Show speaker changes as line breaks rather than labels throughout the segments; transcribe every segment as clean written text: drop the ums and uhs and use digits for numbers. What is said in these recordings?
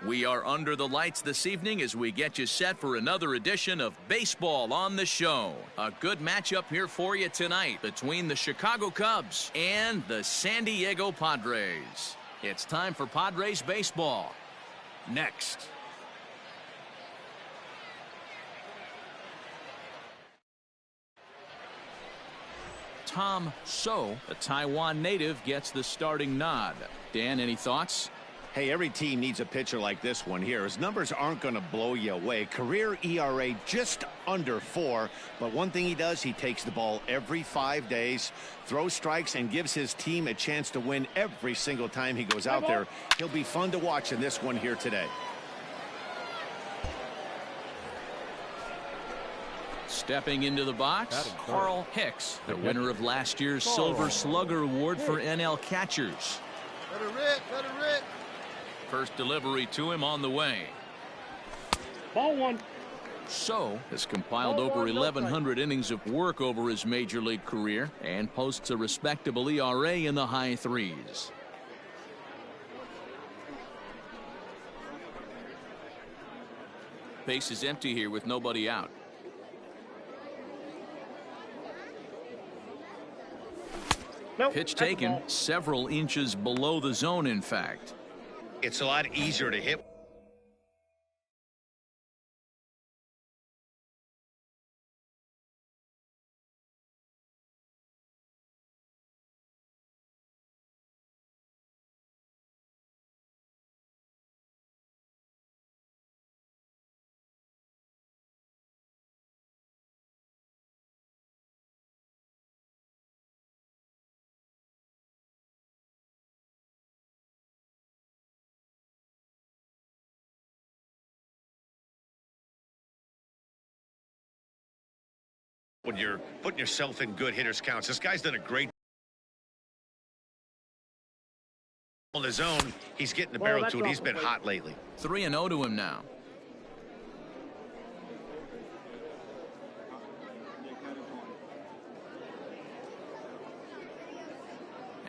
We are under the lights this evening as we get you set for another edition of Baseball on the Show. A good matchup here for you tonight between the Chicago Cubs and the San Diego Padres. It's time for Padres baseball. Next. Tom So, a Taiwan native, gets the starting nod. Dan, any thoughts?
Hey, every team needs a pitcher like this one here. His numbers aren't going to blow you away. Career ERA just under 4. But one thing he does, he takes the ball every 5 days, throws strikes, and gives his team a chance to win every single time he goes out there. He'll be fun to watch in this one here today.
Stepping into the box, Carl Hicks, the winner of last year's Silver Slugger Award for NL catchers.
Let it rip.
First delivery to him on the way.
Ball one.
So has compiled over 1,100 innings of work over his major league career and posts a respectable ERA in the high 3s. Base is empty here with nobody out.
Nope,
Pitch taken several inches below the zone, in fact.
It's a lot easier to hit. When you're putting yourself in good hitters counts. This guy's done a great on his own. He's getting the barrel to it. He's been hot lately.
3-0 to him now.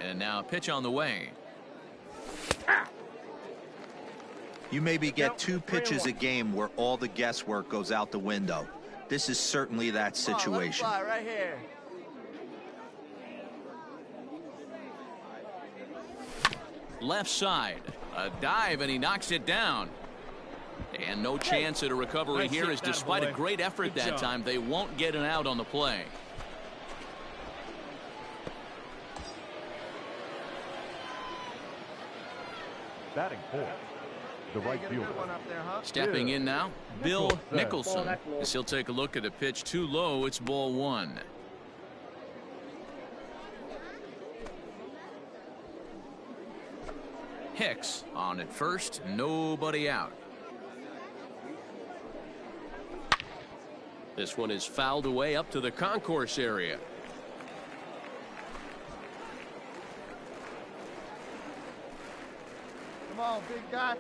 And now a pitch on the way.
You maybe get 2 pitches a game where all the guesswork goes out the window. This is certainly that situation.
Right here.
Left side, a dive, and he knocks it down. And no chance at a recovery here, as despite a great effort that time, they won't get an out on the play.
Batting fourth, the right fielder.
Stepping in now, Bill Nicholson. As he'll take a look at a pitch too low. It's ball 1. Hicks on at first, nobody out. This one is fouled away up to the concourse area.
Come on, big guy.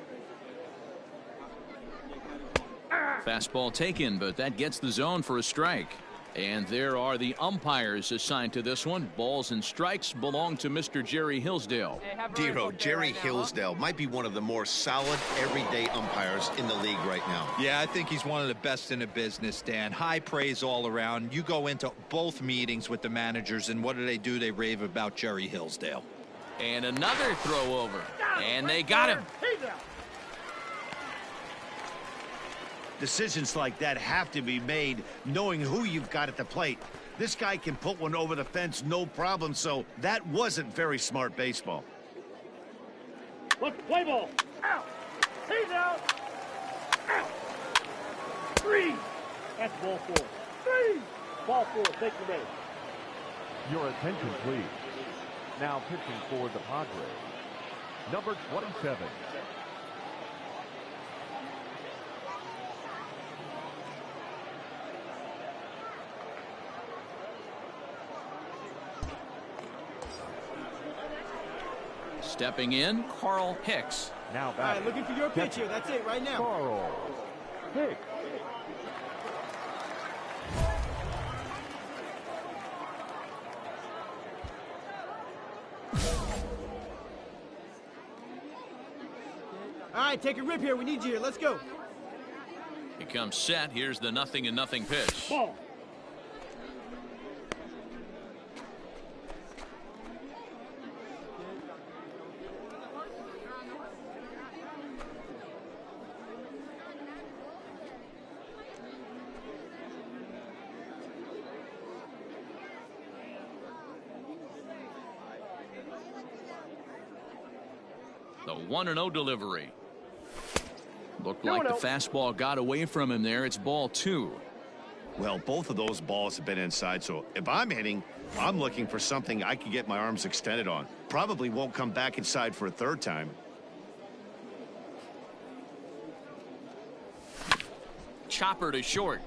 Fastball taken, but that gets the zone for a strike. And there are the umpires assigned to this one. Balls and strikes belong to Mr. Jerry Hillsdale.
Dero, Jerry Hillsdale might be one of the more solid everyday umpires in the league right now.
Yeah, I think he's one of the best in the business, Dan. High praise all around. You go into both meetings with the managers, and what do? They rave about Jerry Hillsdale.
And another throw over. And they got him.
Decisions like that have to be made knowing who you've got at the plate. This guy can put one over the fence no problem, so that wasn't very smart baseball.
Look, play ball. Out. He's out. Out. 3. That's ball 4. 3. Ball 4. Take the base.
Your attention, please. Now pitching for the Padres, number 27.
Stepping in, Carl Hicks.
Now
All
batting.
right, looking for your pitch here. That's it right now.
Carl Hicks.
All right, take a rip here. We need you here. Let's go.
He comes set. Here's the 0-0 pitch.
Ball.
The 1-0 delivery. Looked like the fastball got away from him there. It's ball 2.
Well, both of those balls have been inside, so if I'm hitting, I'm looking for something I can get my arms extended on. Probably won't come back inside for a third time.
Chopper to short.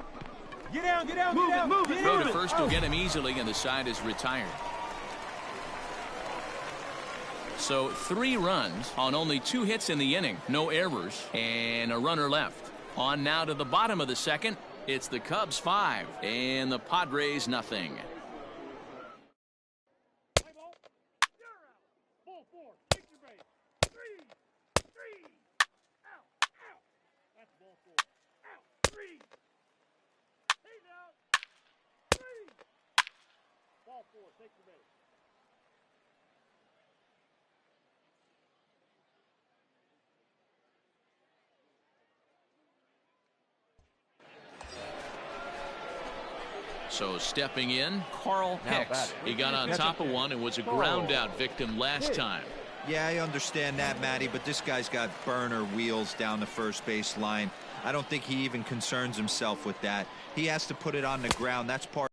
Get down, get down, get down. Move it,
Throw to first will get him easily, and the side is retired. So 3 runs on only 2 hits in the inning. No errors and a runner left. On now to the bottom of the second. It's the Cubs 5 and the Padres nothing.
Play ball. You're out. Ball 4. Take your base. 3. Out. That's ball 4. Out. 3. He's out. 3. Ball 4. Take your base.
So stepping in, Carl Hicks. He got on top of one and was a ground out victim last time.
Yeah, I understand that, Matty, but this guy's got burner wheels down the first base line. I don't think he even concerns himself with that. He has to put it on the ground. That's part.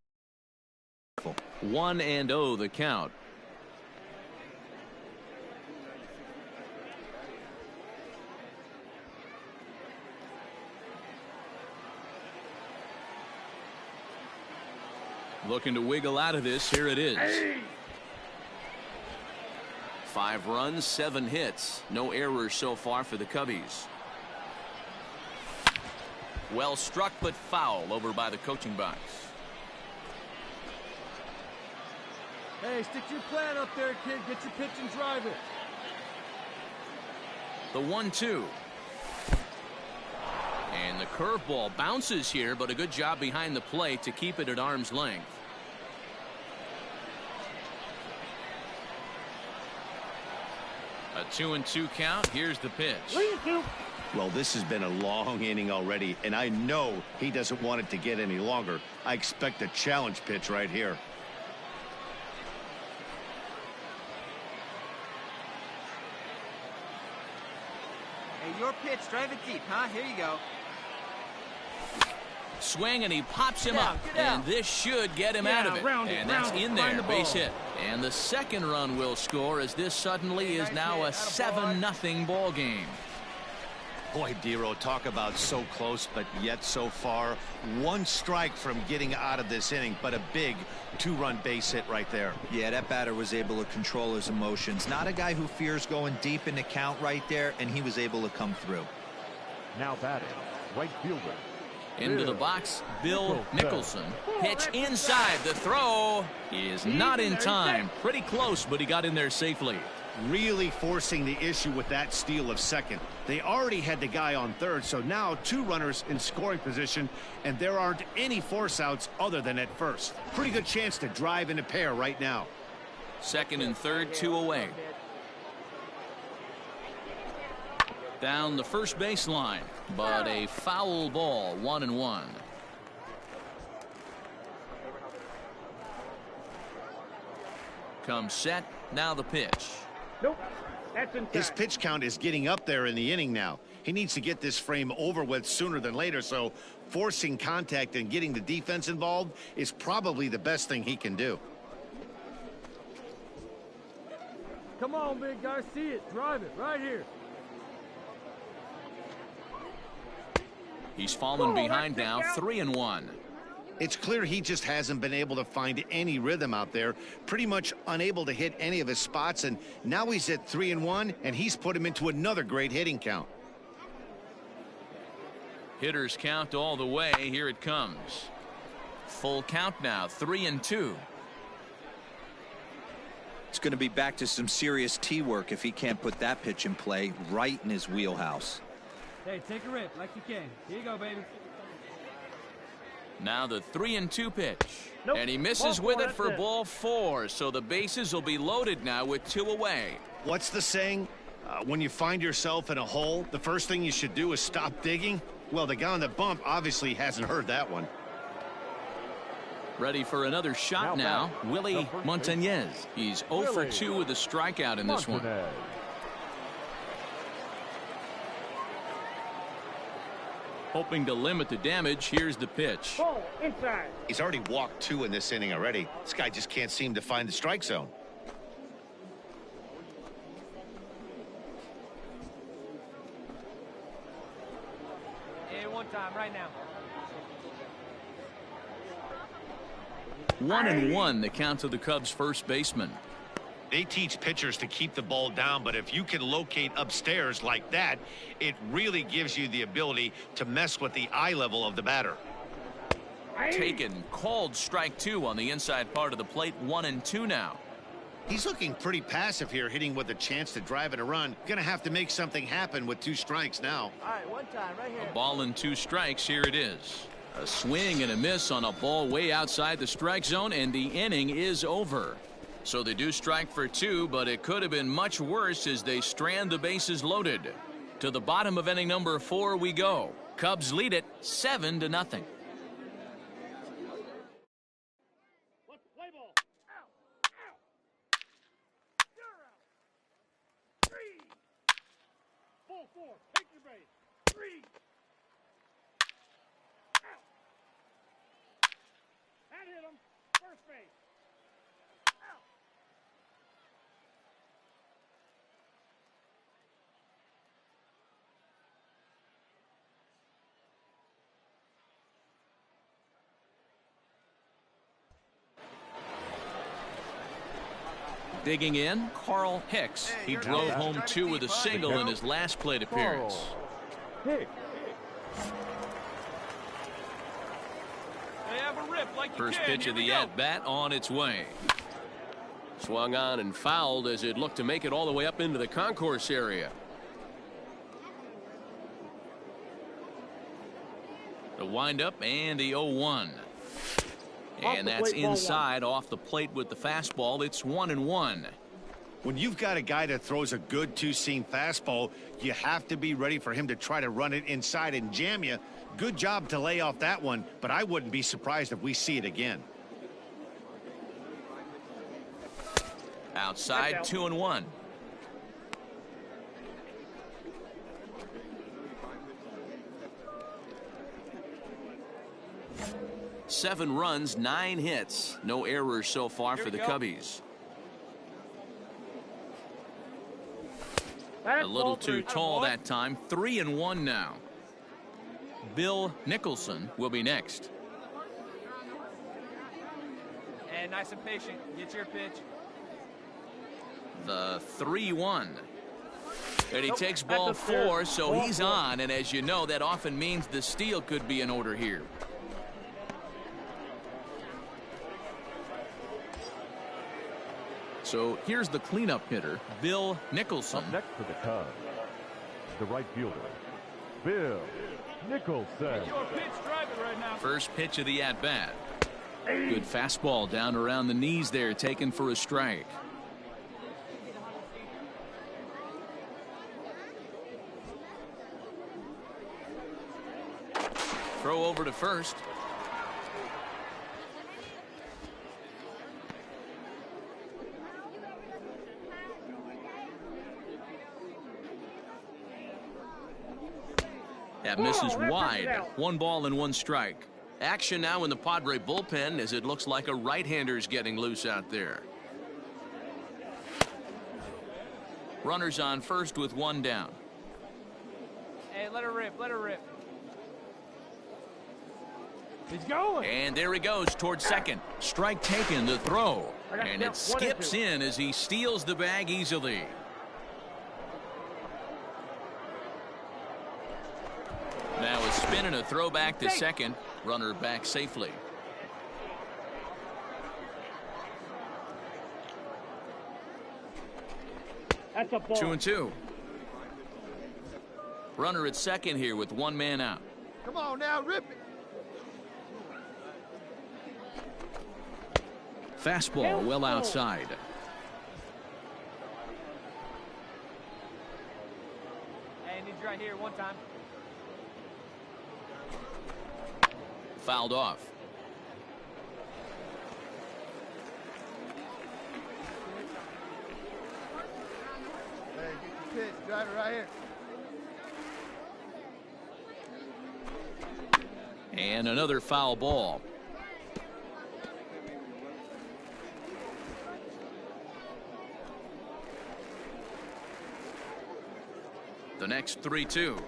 1-0 the count. Looking to wiggle out of this. Here it is. 5 runs, 7 hits. No errors so far for the Cubbies. Well struck, but foul over by the coaching box.
Hey, stick to your plan up there, kid. Get your pitch and drive it.
The 1-2. And the curveball bounces here, but a good job behind the plate to keep it at arm's length. A 2-2 count. Here's the pitch.
3-2.
Well, this has been a long inning already, and I know he doesn't want it to get any longer. I expect a challenge pitch right here.
Hey, your pitch. Drive it deep, huh? Here you go.
Swing, and he pops him up, and this should get him out of it. And that's in there, base hit. And the second run will score as this suddenly is now a 7-0 ball game.
Boy, Dero, talk about so close, but yet so far. 1 strike from getting out of this inning, but a big 2-run base hit right there.
Yeah, that batter was able to control his emotions. Not a guy who fears going deep in the count right there, and he was able to come through.
Now batting, right fielder.
Into the box, Bill Nicholson. Pitch inside. The throw is not in time. Pretty close, but he got in there safely.
Really forcing the issue with that steal of second. They already had the guy on third, so now 2 runners in scoring position, and there aren't any force outs other than at first. Pretty good chance to drive in a pair right now.
Second and third, 2 away. Down the first baseline, but a foul ball, 1-1. Comes set, now the pitch.
Nope. That's inside.
His pitch count is getting up there in the inning now. He needs to get this frame over with sooner than later, so forcing contact and getting the defense involved is probably the best thing he can do.
Come on, big guy. See it. Drive it right here.
He's fallen behind now, 3-1.
It's clear he just hasn't been able to find any rhythm out there, pretty much unable to hit any of his spots, and now he's at 3-1, and he's put him into another great hitting count.
Hitters count all the way. Here it comes. Full count now, 3-2.
It's going to be back to some serious tee work if he can't put that pitch in play right in his wheelhouse.
Hey, take a rip like you can. Here you go, baby.
Now the 3-2 pitch.
Nope.
And he misses
Ball
with
four,
it for
that's it.
ball 4. So the bases will be loaded now with 2 away.
What's the saying? When you find yourself in a hole, the first thing you should do is stop digging. Well, the guy on the bump obviously hasn't heard that one.
Ready for another shot now, Willie Montañez. He's 0 for 2 with a strikeout in this one. Hoping to limit the damage, here's the pitch.
Ball inside.
He's already walked 2 in this inning already. This guy just can't seem to find the strike zone.
Hey, one time, right now.
1-1, the count to the Cubs' first baseman.
They teach pitchers to keep the ball down, but if you can locate upstairs like that, it really gives you the ability to mess with the eye level of the batter.
Taken, called strike 2 on the inside part of the plate. 1-2 now.
He's looking pretty passive here, hitting with a chance to drive it a run. Gonna have to make something happen with 2 strikes now.
All right, one time, right here.
A ball and 2 strikes. Here it is. A swing and a miss on a ball way outside the strike zone, and the inning is over. So they do strike for 2, but it could have been much worse as they strand the bases loaded. To the bottom of inning number 4 we go. Cubs lead it 7-0.
Let's play ball. Out. Out. You're out. 3. Ball 4. Take your base. 3. Out. That hit him. First base. Out.
Digging in, Carl Hicks. He drove home 2 with a single in his last plate appearance.
Hey.
First pitch of the at-bat on its way. Swung on and fouled as it looked to make it all the way up into the concourse area. The windup and the 0-1. And that's inside off the plate with the fastball. It's 1-1.
When you've got a guy that throws a good 2-seam fastball, you have to be ready for him to try to run it inside and jam you. Good job to lay off that one, but I wouldn't be surprised if we see it again.
Outside, 2-1. Seven runs, 9 hits. No errors so far for the Cubbies. A little too tall that time. 3-1 now. Bill Nicholson will be next.
And nice and patient. Get your pitch.
The 3-1. And he takes ball 4, so he's on. And as you know, that often means the steal could be in order here. So here's the cleanup hitter, Bill Nicholson.
Up next for the Cubs, the right fielder, Bill Nicholson.
Your pitch, drive it right now.
First pitch of the at-bat. Good fastball down around the knees there, taken for a strike. Throw over to first. That misses wide. 1 ball and 1 strike. Action now in the Padre bullpen as it looks like a right-hander's getting loose out there. Runners on first with 1 down.
Hey, let her rip. Let her rip.
He's going.
And there he goes towards second. Strike taken, the throw. And it skips in as he steals the bag easily. Now a spin and a throw back to second. Runner back safely.
That's a ball.
2-2. Runner at second here with one man out.
Come on now, rip it.
Fastball well outside.
Hey, I need you right here one time.
Fouled off.
Hey, get your pitch. Drive it right here.
And another foul ball. The next 3-2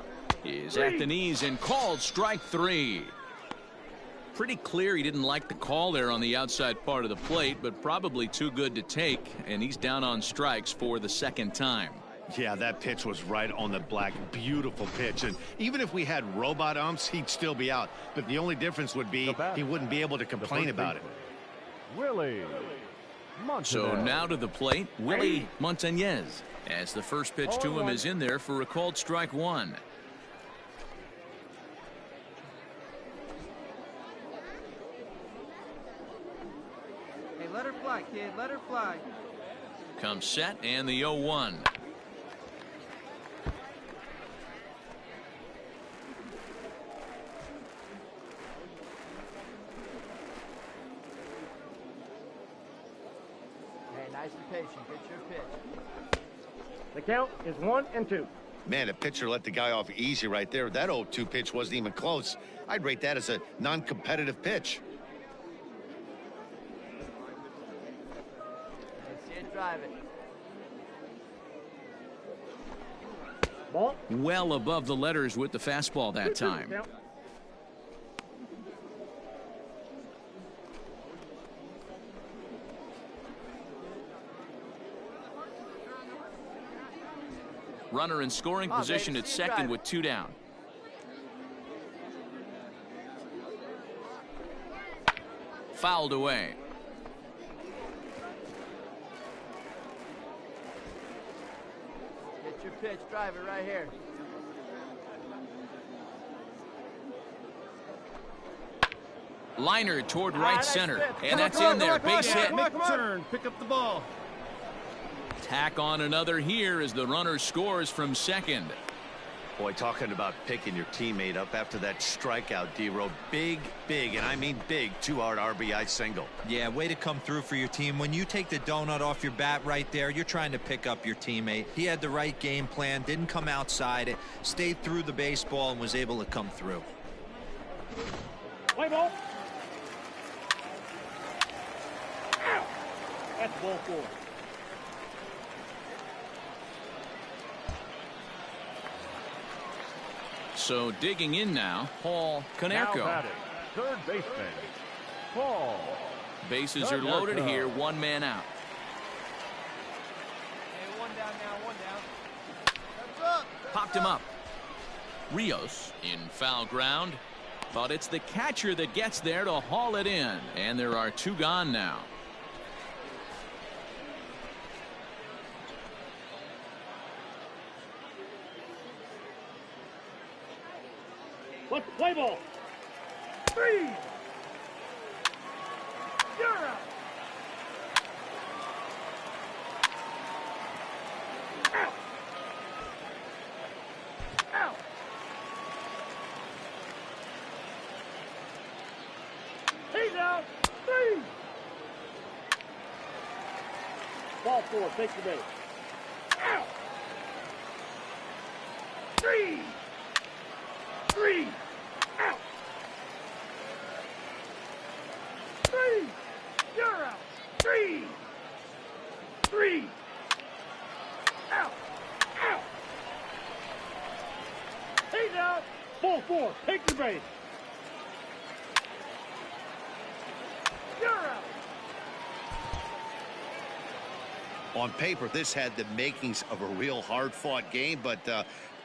is at the knees and called strike 3. Pretty clear he didn't like the call there on the outside part of the plate, but probably too good to take, and he's down on strikes for the second time.
Yeah, that pitch was right on the black. Beautiful pitch. And even if we had robot umps, he'd still be out. But the only difference would be he wouldn't be able to complain about it.
Willie Montanez.
So now to the plate, Willie Montanez, as the first pitch to him is in there for a called strike 1.
Hey, let her fly, kid. Let her fly.
Comes set and the 0-1.
Hey, nice and patient. Get your pitch.
The count is 1-2.
Man, the pitcher let the guy off easy right there. That 0-2 pitch wasn't even close. I'd rate that as a non-competitive pitch.
Let's see it drive it.
Ball.
Well above the letters with the fastball that
2-2
time.
count.
Runner in scoring
Come on,
position
baby,
at
see it
second
drive.
with 2 down. Fouled away.
Get your pitch. Drive it right here.
Liner toward
Ah,
right
nice
center.
hit.
And
Come on,
that's
come on,
in there.
come on,
Base
come on,
hit.
come on, come on. Turn. Pick up the ball.
Tack on another here as the runner scores from second.
Boy, talking about picking your teammate up after that strikeout, D-Row. Big, and I mean big, 2-hard RBI single.
Yeah, way to come through for your team. When you take the donut off your bat right there, you're trying to pick up your teammate. He had the right game plan, didn't come outside it, stayed through the baseball, and was able to come through.
Play ball. Ow. That's ball 4.
So digging in now, Paul
Now
Konerko.
batting, third baseman, Paul.
Bases are loaded here, one man out.
Hey, one down now, one down.
Popped him up. Rios in foul ground, but it's the catcher that gets there to haul it in, and there are 2 gone now.
Let's play ball. 3. You're out. Out. Out. He's out. 3. Ball 4. Take the base. Out. 3. 3. Out. 3. You're out. 3. 3. Out. Out. He's out. Ball 4. Take the base. You're out.
On paper, this had the makings of a real hard-fought game, but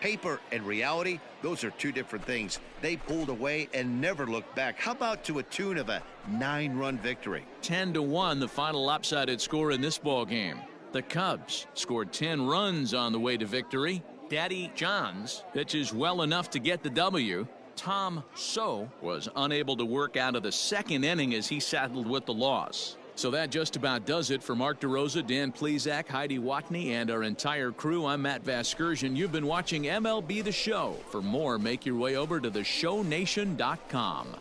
paper and reality, those are 2 different things. They pulled away and never looked back. How about to a tune of a 9-run victory?
10-1, the final lopsided score in this ball game. The Cubs scored 10 runs on the way to victory. Daddy Johns pitches well enough to get the W. Tom So was unable to work out of the second inning as he saddled with the loss. So that just about does it for Mark DeRosa, Dan Plesac, Heidi Watney, and our entire crew. I'm Matt Vasgersian. You've been watching MLB The Show. For more, make your way over to theshownation.com.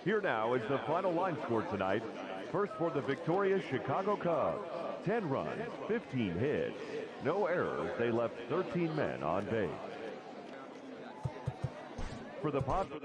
Here now is the final line score tonight. First for the victorious Chicago Cubs. 10 runs, 15 hits. No errors. They left 13 men on base. For the Padres.